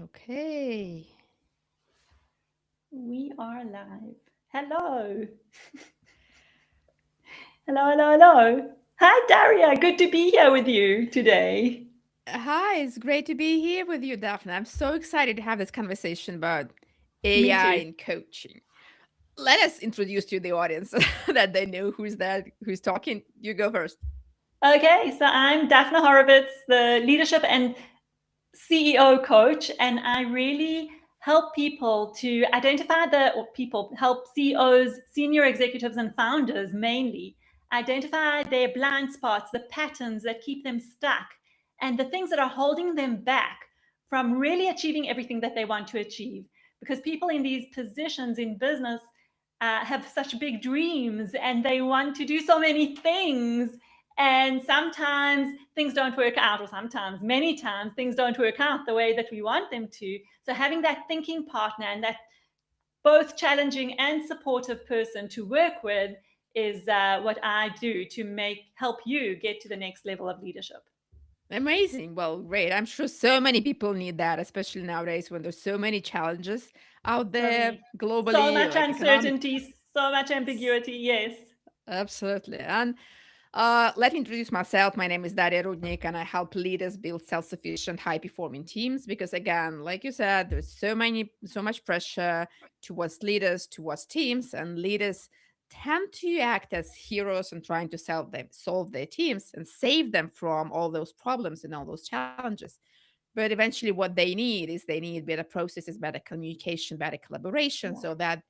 Okay. We are live. Hello. Hello, hello, hello. Hi, Daria. Good to be here with you today. Hi, it's great to be here with you, Daphne. I'm so excited to have this conversation about Me AI too. and coaching. Let us introduce to the audience that they know who's talking. You go first. Okay, so I'm Daphna Horowitz, the leadership and CEO coach, and I really help people to identify or people help CEOs, senior executives, and founders mainly identify their blind spots, the patterns that keep them stuck, and the things that are holding them back from really achieving everything that they want to achieve. Because people in these positions in business have such big dreams and they want to do so many things, and sometimes things don't work out, or sometimes, many times, things don't work out the way that we want them to. So, having that thinking partner and that both challenging and supportive person to work with is what I do to help you get to the next level of leadership. Amazing. Well, great. I'm sure so many people need that, especially nowadays when there's so many challenges out So there many, so globally, much like economic. uncertainty, so much ambiguity. Yes. Absolutely. And let me introduce myself. My name is Daria Rudnik, and I help leaders build self-sufficient, high-performing teams. Because again, like you said, there's so much pressure towards leaders, towards teams, and leaders tend to act as heroes and trying to solve their teams and save them from all those problems and all those challenges. But eventually, what they need is they need better processes, better communication, better collaboration, Yeah, so that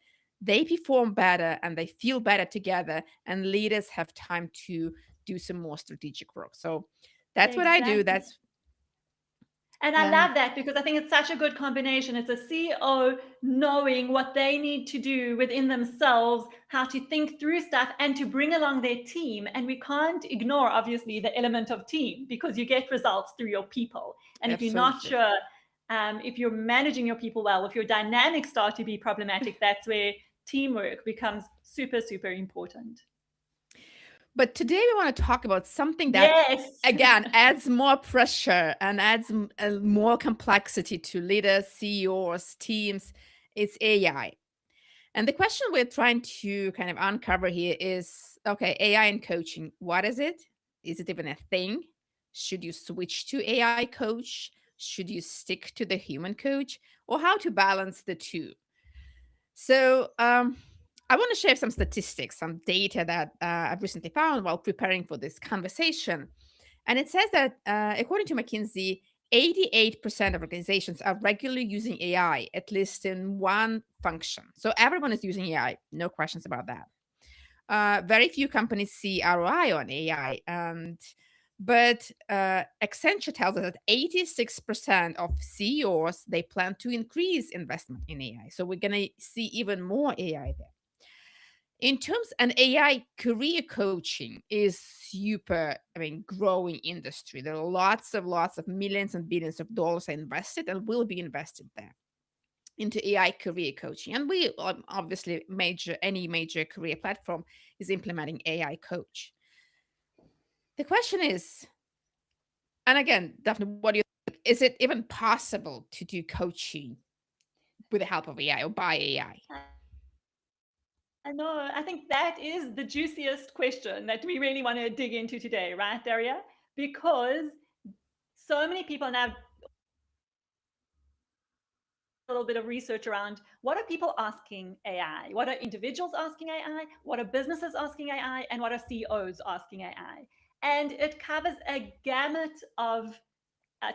they perform better and they feel better together, and leaders have time to do some more strategic work. So that's what I do. exactly. That's And I and love that because I think it's such a good combination. It's a CEO knowing what they need to do within themselves, how to think through stuff and to bring along their team. And we can't ignore, obviously, the element of team because you get results through your people. And if you're not absolutely. sure, if you're managing your people well, if your dynamics start to be problematic, that's where teamwork becomes super, super important. But today we want to talk about something that, Yes. again, adds more pressure and adds more complexity to leaders, CEOs, teams. It's AI. And the question we're trying to kind of uncover here is, okay, AI and coaching, what is it? Is it even a thing? Should you switch to AI coach? Should you stick to the human coach? Or how to balance the two? So, I want to share some statistics, some data that I've recently found while preparing for this conversation. And it says that, according to McKinsey, 88% of organizations are regularly using AI, at least in one function. So everyone is using AI, no questions about that. Very few companies see ROI on AI, but Accenture tells us that 86% of CEOs they plan to increase investment in AI. So we're gonna see even more AI there. In terms and AI career coaching is super, I mean, growing industry. There are lots of millions and billions of dollars are invested and will be invested there into AI career coaching. And we obviously any major career platform is implementing AI coach. The question is, and again, Daphne, what do you think? Is it even possible to do coaching with the help of AI or by AI? I know. I think that is the juiciest question that we really want to dig into today, right, Daria? Because so many people now a little bit of research around what are people asking AI? What are individuals asking AI? What are businesses asking AI? And what are CEOs asking AI? And it covers a gamut of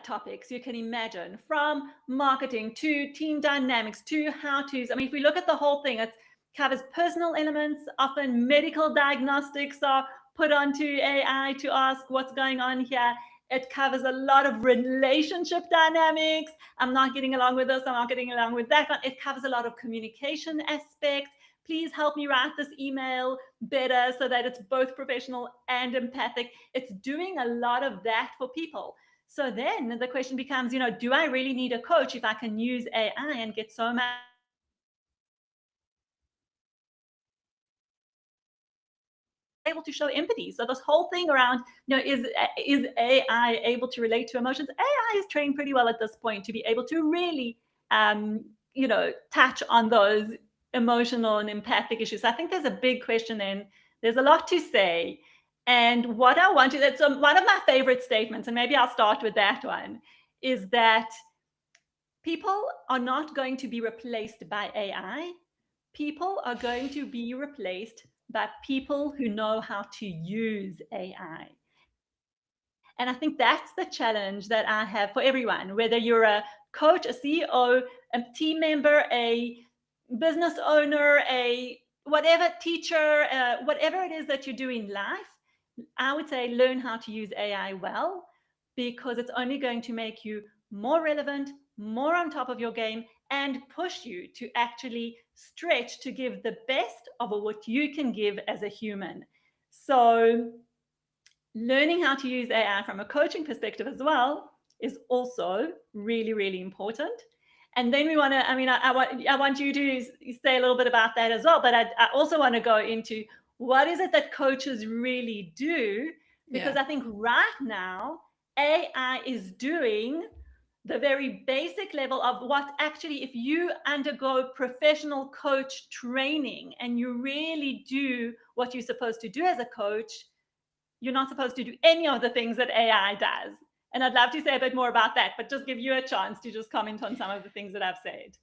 topics you can imagine, from marketing to team dynamics to how to's. I mean, if we look at the whole thing, it covers personal elements. Often medical diagnostics are put onto AI to ask what's going on here. It covers a lot of relationship dynamics. I'm not getting along with this, I'm not getting along with that. It covers a lot of communication aspects. Please help me write this email better so that it's both professional and empathic. It's doing a lot of that for people. So then the question becomes, do I really need a coach if I can use AI and get so much able to show empathy. So this whole thing around, is AI able to relate to emotions? AI is trained pretty well at this point to be able to really, touch on those emotional and empathic issues. So I think there's a big question then. There's a lot to say. And what I want to, that's one of my favorite statements, and maybe I'll start with that one, is that people are not going to be replaced by AI. People are going to be replaced by people who know how to use AI. And I think that's the challenge that I have for everyone, whether you're a coach, a CEO, a team member, a business owner, a whatever teacher, whatever it is that you do in life. I would say learn how to use AI well, because it's only going to make you more relevant, more on top of your game, and push you to actually stretch to give the best of what you can give as a human. So learning how to use AI from a coaching perspective as well is also really, really important. And then we want to, I want you to say a little bit about that as well, but I also want to go into what is it that coaches really do, because I think right now AI is doing the very basic level of what actually, if you undergo professional coach training and you really do what you're supposed to do as a coach, you're not supposed to do any of the things that AI does. And I'd love to say a bit more about that, but just give you a chance to just comment on some of the things that I've said.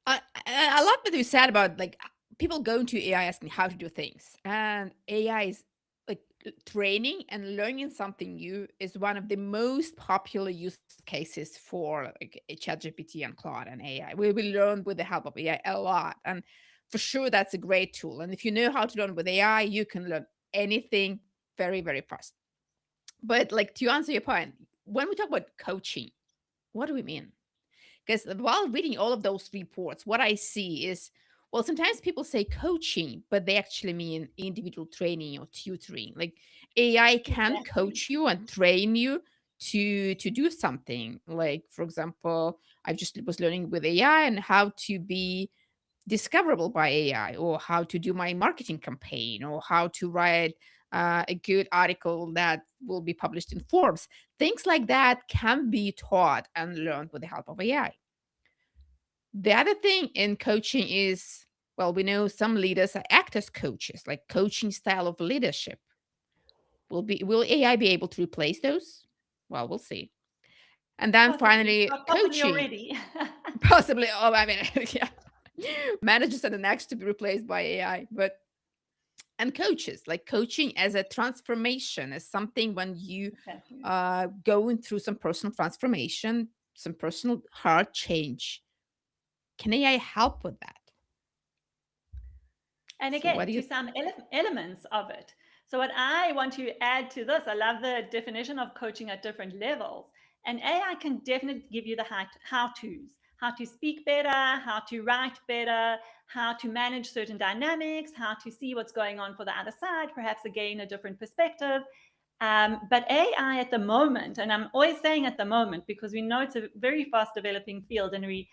I love what you said about like people going to AI asking how to do things, and AI is like training and learning something new is one of the most popular use cases for like ChatGPT and Claude and AI. We will learn with the help of AI a lot, and for sure that's a great tool. And if you know how to learn with AI, you can learn anything very, very fast. But like to answer your point, when we talk about coaching, what do we mean? Because while reading all of those reports, what I see is, well, sometimes people say coaching, but they actually mean individual training or tutoring. Like AI can Exactly. coach you and train you to do something. Like for example, I just was learning with AI and how to be discoverable by AI, or how to do my marketing campaign, or how to write a good article that will be published in Forbes. Things like that can be taught and learned with the help of AI. The other thing in coaching is, well, we know some leaders act as coaches, like coaching style of leadership. Will AI be able to replace those? Well, we'll see. And then Possibly, finally, possibly coaching. already. Possibly, oh, I mean, yeah. Managers are the next to be replaced by AI. But and coaches, like coaching as a transformation, as something when you Exactly. going through some personal transformation, some personal heart change. Can AI help with that? And So what again, do to you some elements of it. So, what I want to add to this, I love the definition of coaching at different levels. And AI can definitely give you the how to's, how to speak better, how to write better, how to manage certain dynamics, how to see what's going on for the other side, perhaps again, a different perspective. But AI at the moment, and I'm always saying at the moment because we know it's a very fast developing field and we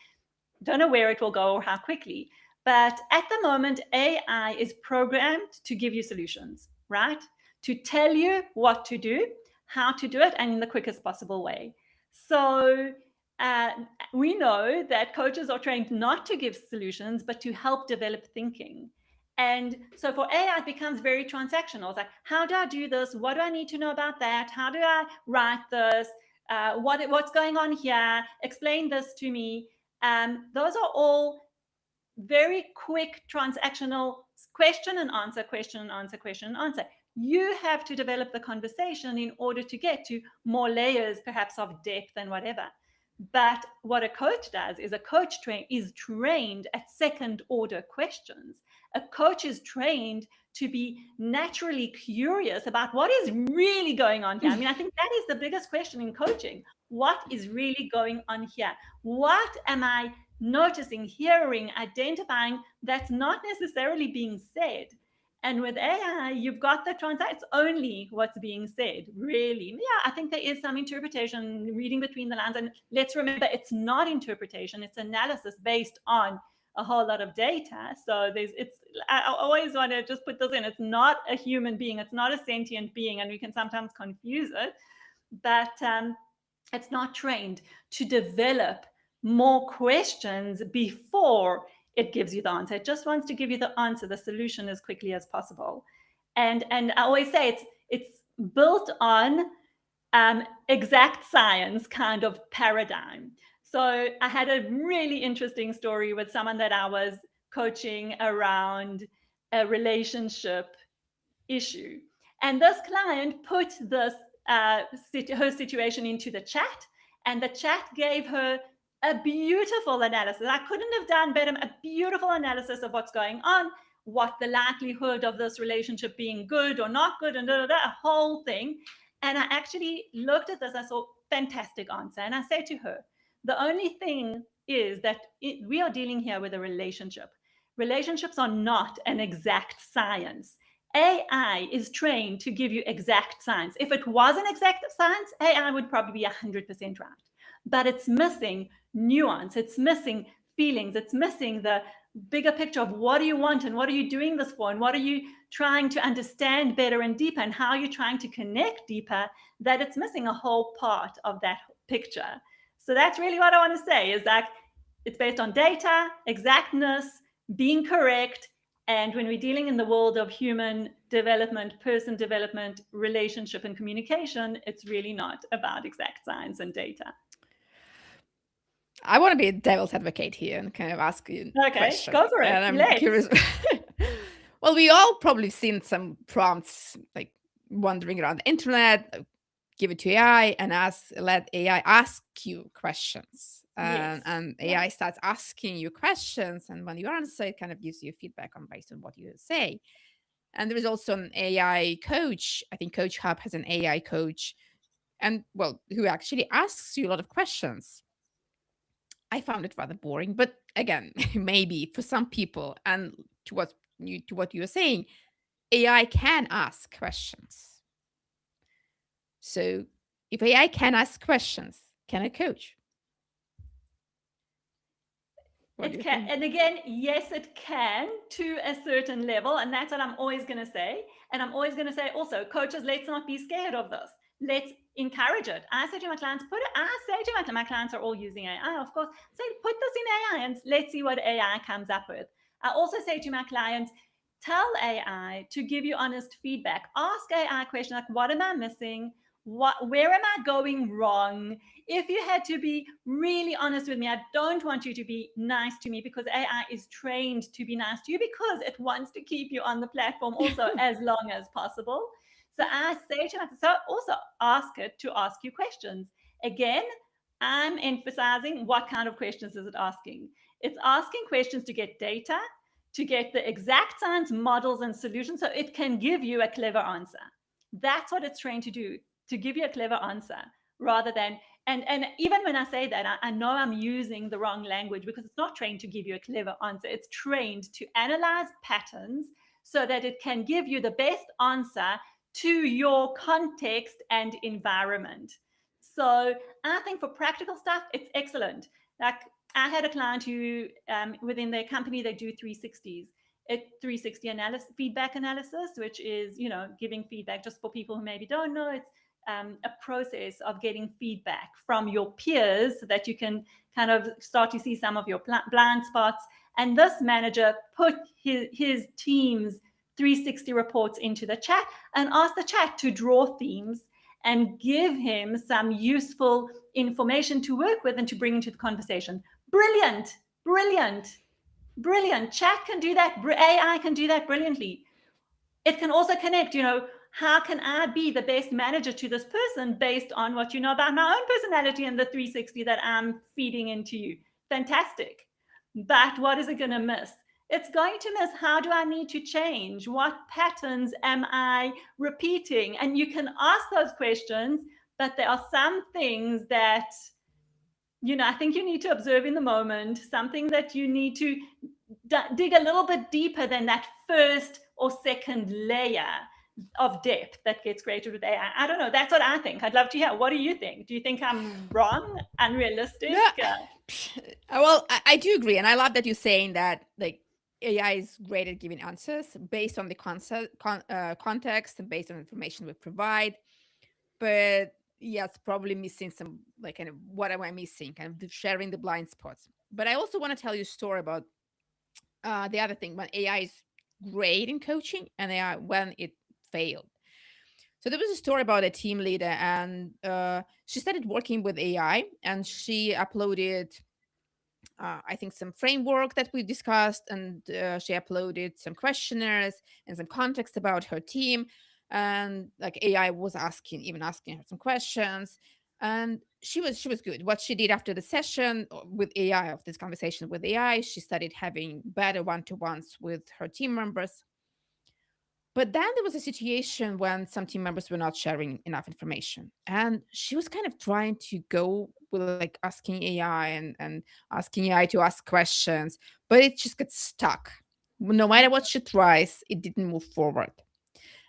don't know where it will go or how quickly. But at the moment, AI is programmed to give you solutions, right? To tell you what to do, how to do it, and in the quickest possible way. So uh, we know that coaches are trained not to give solutions, but to help develop thinking. And so for AI, it becomes very transactional. It's like, how do I do this? What do I need to know about that? How do I write this? What's going on here? Explain this to me. Those are all very quick transactional question and answer, question and answer, question and answer. You have to develop the conversation in order to get to more layers, perhaps of depth and whatever. But what a coach does is a coach is trained at second order questions. A coach is trained to be naturally curious about what is really going on here. I mean, I think that is the biggest question in coaching. What is really going on here? What am I noticing, hearing, identifying that's not necessarily being said? And with AI, you've got the it's only what's being said, really. Yeah, I think there is some interpretation, reading between the lines. And let's remember, it's not interpretation, it's analysis based on a whole lot of data. So I always want to just put this in. It's not a human being. It's not a sentient being, and we can sometimes confuse it. But it's not trained to develop more questions before it gives you the answer. It just wants to give you the answer, the solution, as quickly as possible. And I always say it's built on exact science kind of paradigm. So I had a really interesting story with someone that I was coaching around a relationship issue. And this client put this her situation into the chat, and the chat gave her a beautiful analysis. I couldn't have done better, a beautiful analysis of what's going on, what the likelihood of this relationship being good or not good, and a whole thing. And I actually looked at this, I saw fantastic answer. And I say to her, the only thing is that we are dealing here with a relationship. Relationships are not an exact science. AI is trained to give you exact science. If it was an exact science, AI would probably be 100% right. But it's missing nuance, it's missing feelings, it's missing the bigger picture of what do you want and what are you doing this for and what are you trying to understand better and deeper and how you're trying to connect deeper, that it's missing a whole part of that picture. So that's really what I want to say, is that it's based on data, exactness, being correct. And when we're dealing in the world of human development, person development, relationship, and communication, it's really not about exact science and data. I want to be a devil's advocate here and kind of ask you a question. Go for it. And I'm curious. Well, we all probably seen some prompts like wandering around the internet, give it to AI and let AI ask you questions. Yes. And AI starts asking you questions, and when you answer, it kind of gives you feedback based on what you say. And there is also an AI coach. I think Coach Hub has an AI coach, and who actually asks you a lot of questions. I found it rather boring, but again, maybe for some people, and to what you were saying, AI can ask questions. So if AI can ask questions, can a coach? It can. And again, yes, it can to a certain level. And that's what I'm always going to say. And I'm always going to say also, coaches, let's not be scared of this. Let's encourage it. I say to my clients, my clients are all using AI, of course, say, put this in AI and let's see what AI comes up with. I also say to my clients, tell AI to give you honest feedback. Ask AI questions like, what am I missing? Where am I going wrong? If you had to be really honest with me, I don't want you to be nice to me, because AI is trained to be nice to you because it wants to keep you on the platform also as long as possible. So I say to myself, so also ask it to ask you questions. Again, I'm emphasizing what kind of questions is it asking. It's asking questions to get data, to get the exact science models and solutions so it can give you a clever answer. That's what it's trained to do, to give you a clever answer, rather than, and even when I say that, I know I'm using the wrong language, because it's not trained to give you a clever answer. It's trained to analyze patterns so that it can give you the best answer to your context and environment. So I think for practical stuff, it's excellent. Like I had a client who, within their company, they do 360s. 360 analysis, feedback analysis, which is, giving feedback. Just for people who maybe don't know, it's a process of getting feedback from your peers so that you can kind of start to see some of your blind spots. And this manager put his team's 360 reports into the chat and asked the chat to draw themes and give him some useful information to work with and to bring into the conversation. Brilliant, brilliant, brilliant. Chat can do that. AI can do that brilliantly. It can also connect, how can I be the best manager to this person based on what you know about my own personality and the 360 that I'm feeding into you? Fantastic. But what is it going to miss? It's going to miss, how do I need to change? What patterns am I repeating? And you can ask those questions, but there are some things that, I think you need to observe in the moment, something that you need to dig a little bit deeper than that first or second layer of depth that gets created with AI. I don't know. That's what I think. I'd love to hear. What do you think? Do you think I'm wrong, unrealistic? Yeah. Well, I do agree, and I love that you're saying that like AI is great at giving answers based on the context and based on information we provide. But yes, probably missing some like kind of what am I missing? Kind of sharing the blind spots. But I also want to tell you a story about the other thing when AI is great in coaching and AI when it failed. So there was a story about a team leader, and she started working with AI, and she uploaded I think some framework that we discussed, and she uploaded some questionnaires and some context about her team. And like AI was even asking her some questions, and she was good. What she did after the session with AI, of this conversation with AI, she started having better one-to-ones with her team members. But then there was a situation when some team members were not sharing enough information. And she was kind of trying to go with like asking AI and asking AI to ask questions, but it just gets stuck. No matter what she tries, it didn't move forward.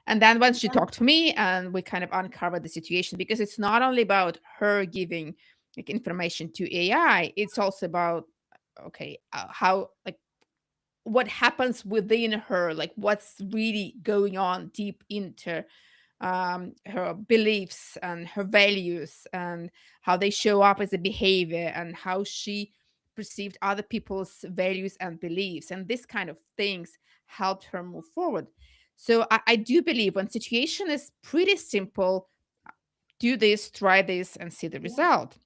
And then when she talked to me and we kind of uncovered the situation, because it's not only about her giving like information to AI, it's also about okay, how like what happens within her, like what's really going on deep into her beliefs and her values and how they show up as a behavior and how she perceived other people's values and beliefs. And this kind of things helped her move forward. So I do believe when situation is pretty simple, do this, try this, and see the Yeah. result.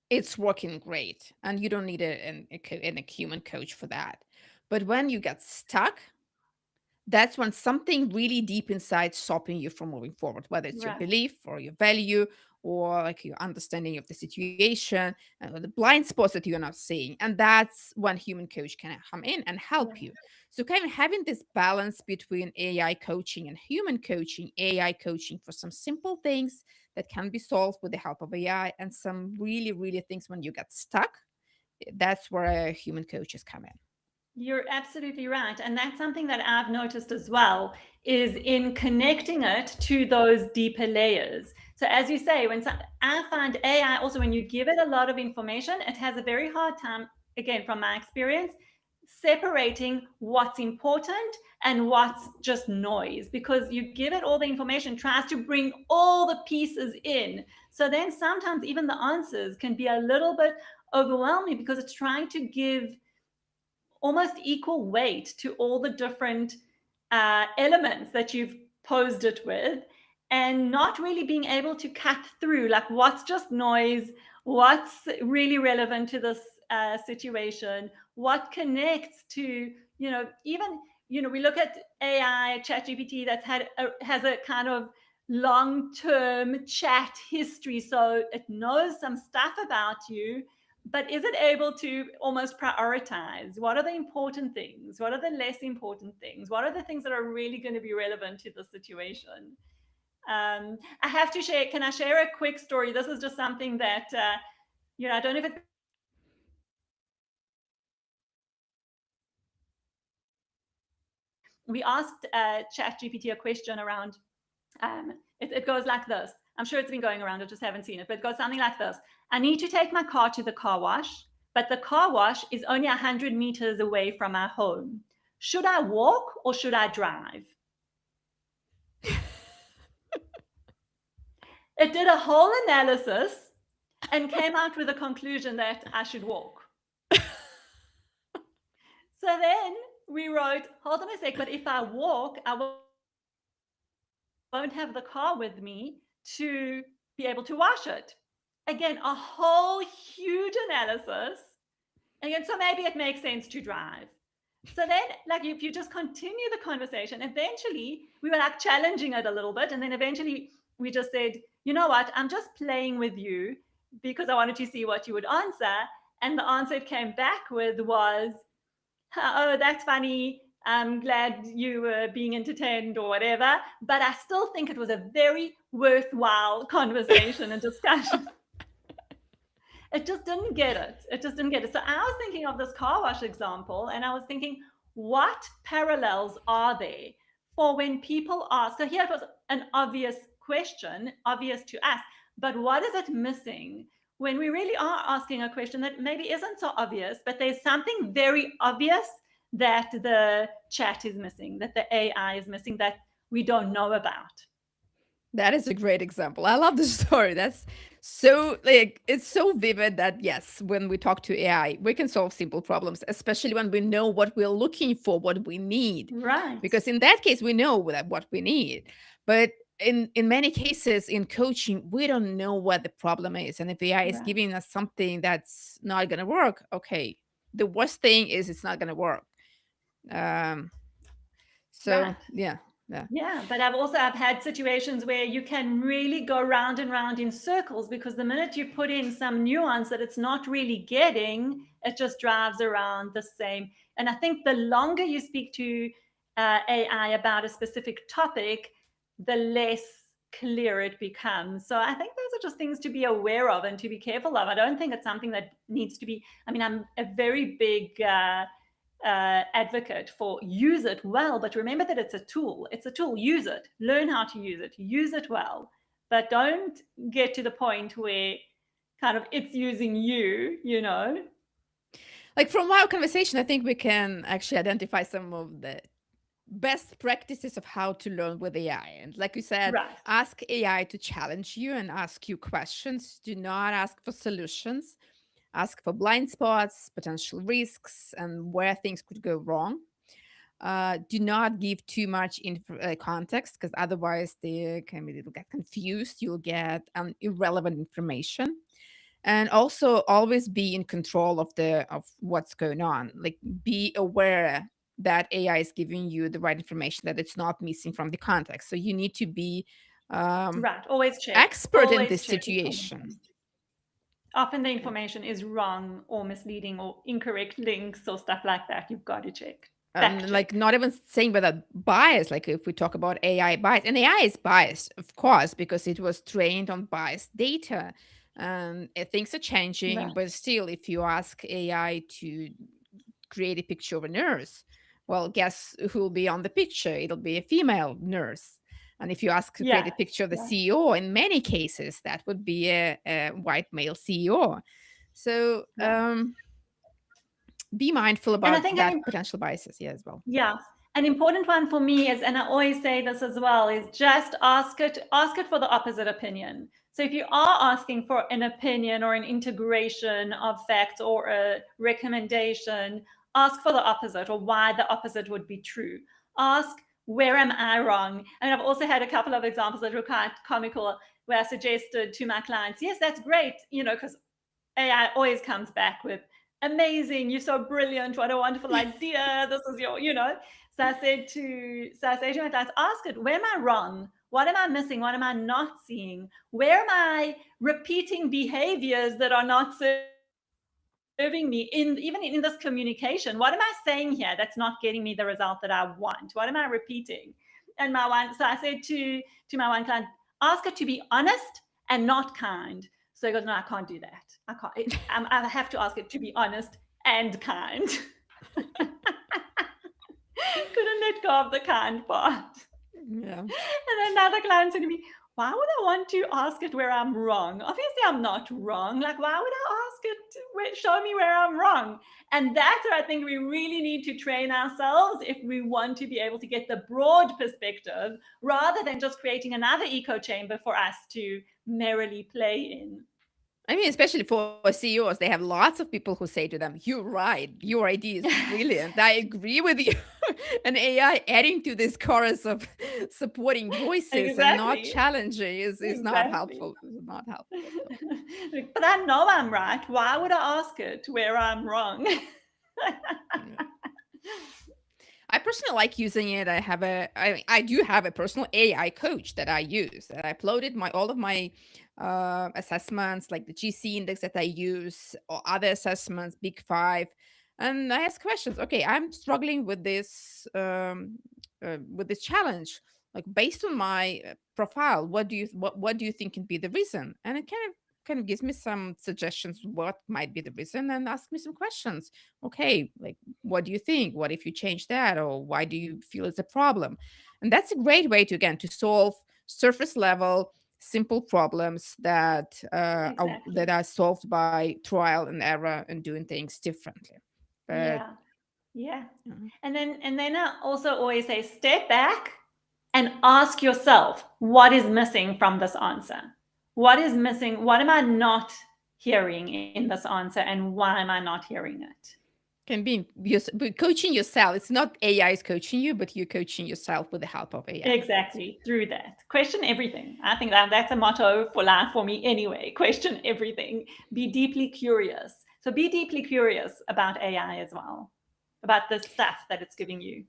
It's working great, and you don't need a human coach for that. But when you get stuck, that's when something really deep inside stopping you from moving forward, whether it's your Right. belief or your value or like your understanding of the situation or the blind spots that you're not seeing. And that's when human coach can come in and Yeah. help you. So kind of having this balance between AI coaching and human coaching, AI coaching for some simple things that can be solved with the help of AI, and some really, really things when you get stuck, that's where human coaches come in. You're absolutely right. And that's something that I've noticed as well, is in connecting it to those deeper layers. So as you say, I find AI also, when you give it a lot of information, it has a very hard time, again, from my experience, separating what's important and what's just noise, because you give it all the information, tries to bring all the pieces in. So then sometimes even the answers can be a little bit overwhelming because it's trying to give almost equal weight to all the different elements that you've posed it with, and not really being able to cut through like what's just noise, what's really relevant to this situation, what connects to, even, we look at AI, ChatGPT, has a kind of long-term chat history, so it knows some stuff about you, but is it able to almost prioritize what are the important things, what are the less important things, what are the things that are really going to be relevant to the situation? I have to share, can I share a quick story? This is just something that I don't know if it's going to be relevant to this situation, but we asked ChatGPT a question around, it goes like this. I'm sure it's been going around, I just haven't seen it, but it goes something like this. I need to take my car to the car wash, but the car wash is only 100 meters away from my home. Should I walk or should I drive? It did a whole analysis and came out with a conclusion that I should walk. So then we wrote, hold on a sec, but if I walk, I won't have the car with me to be able to wash it. Again, a whole huge analysis. And again, so maybe it makes sense to drive. So then, like, if you just continue the conversation, eventually we were like challenging it a little bit. And then eventually we just said, you know what, I'm just playing with you because I wanted to see what you would answer. And the answer it came back with was, oh, that's funny. I'm glad you were being entertained or whatever. But I still think it was a very worthwhile conversation and discussion. It just didn't get it. It just didn't get it. So I was thinking of this car wash example, and I was thinking, what parallels are there for when people ask? So here it was an obvious question, obvious to us, but what is it missing when we really are asking a question that maybe isn't so obvious, but there's something very obvious that the chat is missing, that the AI is missing, that we don't know about. That is a great example. I love the story. That's so like it's so vivid that yes, when we talk to AI, we can solve simple problems, especially when we know what we're looking for, what we need. Right, Because in that case, we know that what we need. But in many cases in coaching, we don't know what the problem is. And if AI is right, giving us something that's not gonna work, okay. The worst thing is it's not gonna work. Um, so right. yeah, yeah. Yeah, but I've had situations where you can really go round and round in circles because the minute you put in some nuance that it's not really getting, it just drives around the same. And I think the longer you speak to AI about a specific topic, the less clear it becomes. So I think those are just things to be aware of and to be careful of. I don't think it's something that needs to be. I mean, I'm a very big advocate for use it well, but remember that it's a tool. It's a tool. Use it. Learn how to use it well, but don't get to the point where kind of it's using you, you know. Like from our conversation, I think we can actually identify some of the best practices of how to learn with AI. And like you said, Right. ask AI to challenge you and ask you questions. Do not ask for solutions. Ask for blind spots, potential risks, and where things could go wrong. Do not give too much context because otherwise they'll get confused. You'll get irrelevant information, and also always be in control of what's going on. Like be aware that AI is giving you the right information, that it's not missing from the context. So you need to be um, Right. Always check. expert in Always this check situation. information. Often the information is wrong or misleading or incorrect links or stuff like that. You've got to check. Fact Like check. not even saying whether bias, like if we talk about AI bias, and AI is biased, of course, because it was trained on biased data. Things are changing, Right. but still, if you ask AI to create a picture of a nurse, well, guess who will be on the picture? It'll be a female nurse. And if you ask to create Yeah. a picture of the Yeah. CEO, in many cases, that would be a white male CEO. So Right. be mindful And I about think that potential biases, yeah, as well. yeah. An important one for me is, and I always say this as well, is just ask it for the opposite opinion. So if you are asking for an opinion or an integration of facts or a recommendation, ask for the opposite or why the opposite would be true. Ask, where am I wrong? And I've also had a couple of examples that were quite comical where I suggested to my clients, yes, that's great, you know, because AI always comes back with amazing, you're so brilliant, what a wonderful idea. This is your, you know. So I say to my clients, ask it, where am I wrong? What am I missing? What am I not seeing? Where am I repeating behaviors that are not serving me in even in this communication? What am I saying here that's not getting me the result that I want? What am I repeating? And so I said to my one client, ask it to be honest and not kind. So he goes, no, I can't do that. I have to ask it to be honest and kind. Couldn't let go of the kind part. Yeah. And another client said to me, why would I want to ask it where I'm wrong? Obviously, I'm not wrong. Like, why would I ask it to show me where I'm wrong? And that's where I think we really need to train ourselves if we want to be able to get the broad perspective rather than just creating another echo chamber for us to merrily play in. I mean, especially for CEOs, they have lots of people who say to them, "You're right. Your idea is brilliant. I agree with you." And AI adding to this chorus of supporting voices and not Exactly. challenging is not Exactly. helpful. Is not helpful at all. But I know I'm right. Why would I ask it where I'm wrong? Yeah. I personally like using it. I do have a personal AI coach that I use. That I uploaded my all of my assessments, like the GC index that I use, or other assessments, Big Five, and I ask questions. Okay, I'm struggling with this challenge. Like based on my profile, what do you think can be the reason? And it kind of gives me some suggestions what might be the reason, and ask me some questions. Okay, like what do you think? What if you change that? Or why do you feel it's a problem? And that's a great way to, again, to solve surface level simple problems that Exactly. that are solved by trial and error and doing things differently. But Yeah. Yeah. uh, And then I also always say step back and ask yourself what is missing from this answer. What is missing? What am I not hearing in this answer and why am I not hearing it? can be coaching yourself. It's not AI is coaching you, but you're coaching yourself with the help of AI. Exactly, through that. Question everything. I think that's a motto for life for me anyway. Question everything. Be deeply curious. So be deeply curious about AI as well, about the stuff that it's giving you.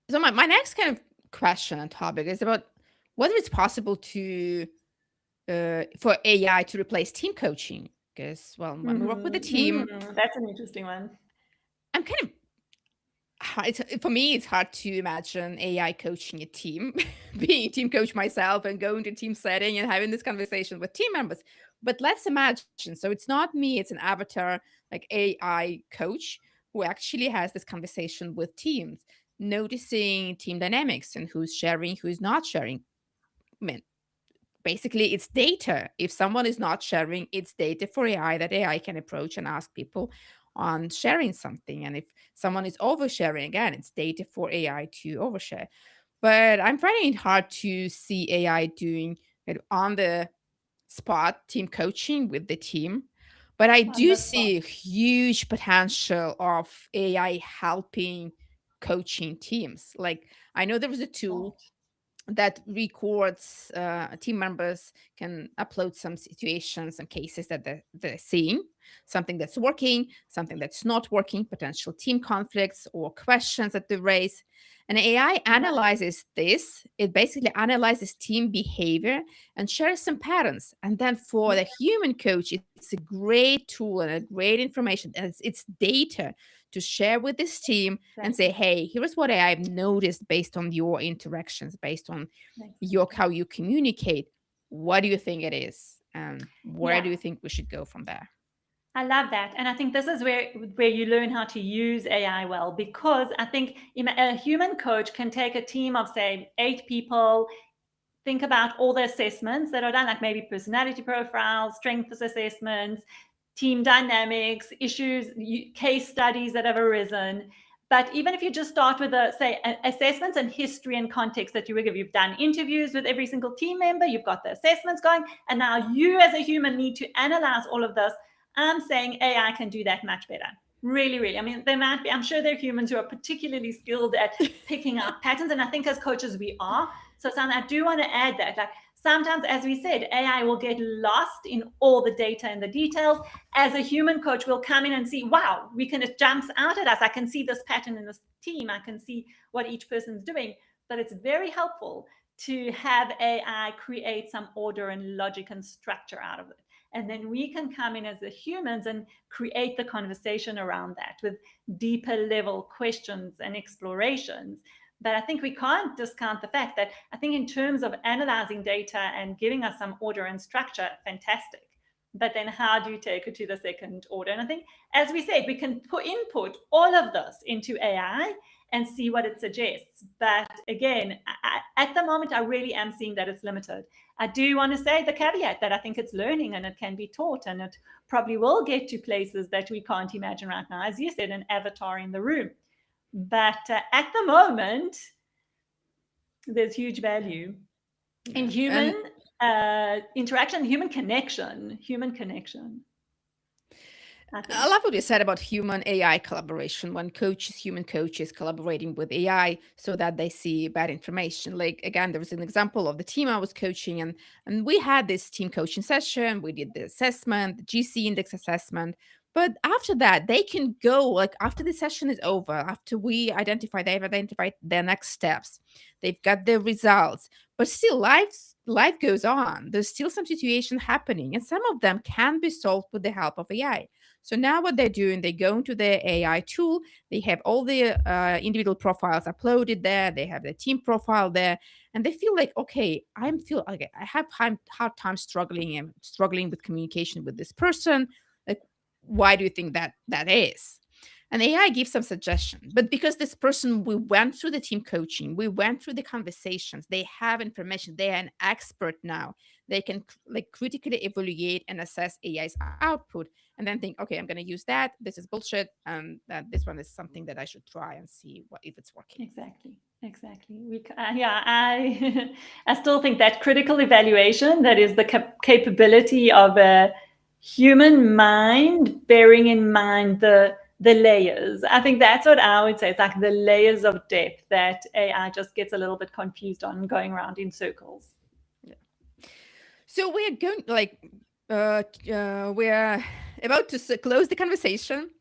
So my next kind of question and topic is about whether it's possible to for AI to replace team coaching. Because well, when we work with a team, That's an interesting one. I'm kind of for me, it's hard to imagine AI coaching a team, being a team coach myself and going to team setting and having this conversation with team members. But let's imagine, so it's not me, it's an avatar, like AI coach who actually has this conversation with teams, noticing team dynamics and who's sharing, who's not sharing. I mean, basically it's data. If someone is not sharing, it's data for AI that AI can approach and ask people on sharing something. And if someone is oversharing, again, it's data for AI to overshare. But I'm finding it hard to see AI doing it on the spot team coaching with the team. But I On do the spot. see huge potential of AI helping coaching teams. Like I know there was a tool Right. that records team members can upload some situations and cases that they're seeing, something that's working, something that's not working, potential team conflicts or questions that they raise. And AI Right. analyzes this. It basically analyzes team behavior and shares some patterns. And then for the human coach, it's a great tool and a great information. And it's data to share with this team and say, Exactly. hey, here's what I've noticed based on your interactions, based on your Exactly. how you communicate. What do you think it is? And where Yeah. do you think we should go from there? I love that. And I think this is where you learn how to use AI well, because I think a human coach can take a team of, say, 8 people, think about all the assessments that are done, like maybe personality profiles, strengths assessments, team dynamics, issues, case studies that have arisen. But even if you just start with say, assessments and history and context that you will give, you've done interviews with every single team member, you've got the assessments going, and now you as a human need to analyze all of this. I'm saying AI can do that much better. Really, really. I mean, there might be, I'm sure there are humans who are particularly skilled at picking out patterns. And I think as coaches, we are. So, Sam, I do want to add that. Like, sometimes, as we said, AI will get lost in all the data and the details. As a human coach, we'll come in and see, wow, it jumps out at us. I can see this pattern in this team. I can see what each person's doing. But it's very helpful to have AI create some order and logic and structure out of it. And then we can come in as the humans and create the conversation around that with deeper level questions and explorations. But I think we can't discount the fact that I think in terms of analyzing data and giving us some order and structure, fantastic. But then how do you take it to the second order? And I think, as we said, we can input all of this into AI and see what it suggests. But again, at the moment, I really am seeing that it's limited. I do want to say the caveat that I think it's learning and it can be taught, and it probably will get to places that we can't imagine right now. As you said, an avatar in the room. But at the moment, there's huge value in Yeah. human And interaction, human connection, I I think. love what you said about human AI collaboration when coaches, human coaches collaborating with AI so that they see bad information. Like again, there was an example of the team I was coaching, and we had this team coaching session. We did the assessment, the GC index assessment. But after that, they can go like after the session is over, after they've identified their next steps, they've got their results, but still life goes on. There's still some situation happening, and some of them can be solved with the help of AI. So now what they're doing, they go into their AI tool, they have all the individual profiles uploaded there, they have the team profile there, and they feel like, okay, I have hard time struggling with communication with this person. Like, why do you think that is? And AI gives some suggestion, but because this person, we went through the team coaching, we went through the conversations, they have information, they are an expert now. They can like critically evaluate and assess AI's output, and then think, okay, I'm going to use that. This is bullshit, and that this one is something that I should try and see what if it's working. Exactly. Exactly. Yeah, I I still think that critical evaluation, that is the capability of a human mind, bearing in mind the layers. I think that's what I would say. It's like the layers of depth that AI just gets a little bit confused on, going around in circles. Yeah. So we're going like we're about to close the conversation.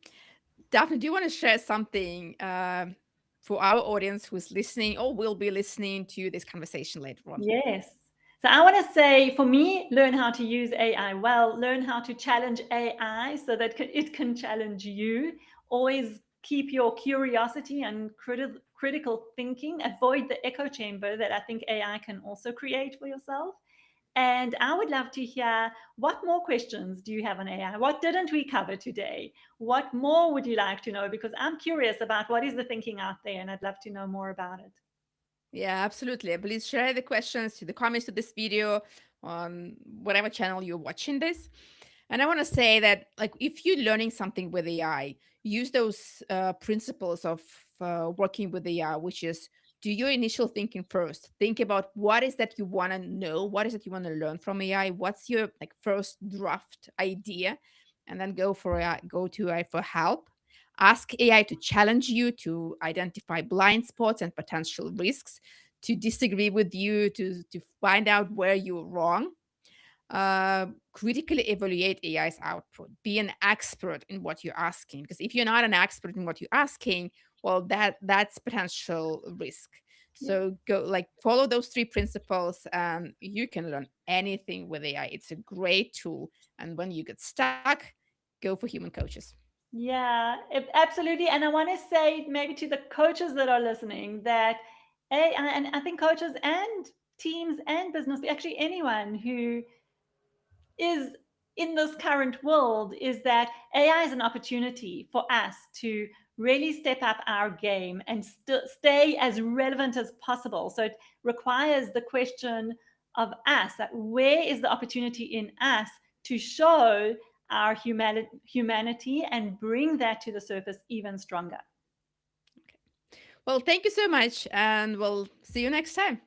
Daphne, do you want to share something for our audience who's listening or will be listening to this conversation later on? Yes. So I want to say, for me, learn how to use AI well, learn how to challenge AI so that it can challenge you. Always keep your curiosity and critical thinking. Avoid the echo chamber that I think AI can also create for yourself. And I would love to hear, what more questions do you have on AI? What didn't we cover today? What more would you like to know? Because I'm curious about what is the thinking out there, and I'd love to know more about it. Yeah, absolutely. Please share the questions to the comments to this video on whatever channel you're watching this. And I want to say that, like, if you're learning something with AI, use those principles of working with AI, which is do your initial thinking first. Think about what is that you want to know, what is it you want to learn from AI, what's your like first draft idea, and then go to AI for help. Ask AI to challenge you to identify blind spots and potential risks, to disagree with you, to find out where you're wrong. Critically evaluate AI's output. Be an expert in what you're asking, because if you're not an expert in what you're asking, well, that's potential risk. Yeah. So go like follow those three principles, and you can learn anything with AI. It's a great tool, and when you get stuck, go for human coaches. Yeah, absolutely. And I want to say, maybe to the coaches that are listening, that AI, and I think coaches and teams and business, actually anyone who is in this current world, is that AI is an opportunity for us to really step up our game and stay as relevant as possible. So it requires the question of us, that where is the opportunity in us to show our humanity and bring that to the surface even stronger. Well, thank you so much, and we'll see you next time.